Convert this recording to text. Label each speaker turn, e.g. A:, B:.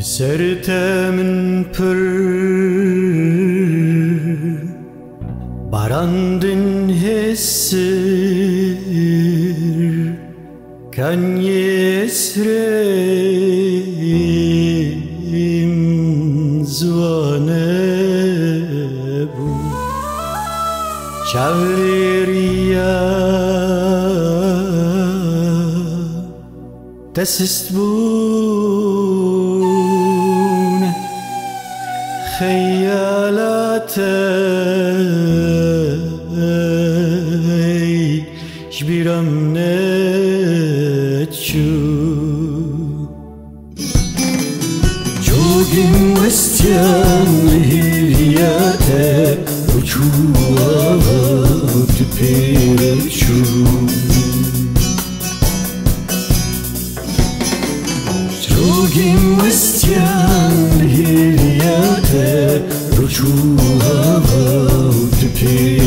A: Serte min pır barandın hesir kan yesrim zwane bu çavriya desist bune خیالاتي جبيرم نتشو جوجم وستيان هيرياته رجوعات بيرشو جوجم وستيان هيرياته رجوعات بيرشو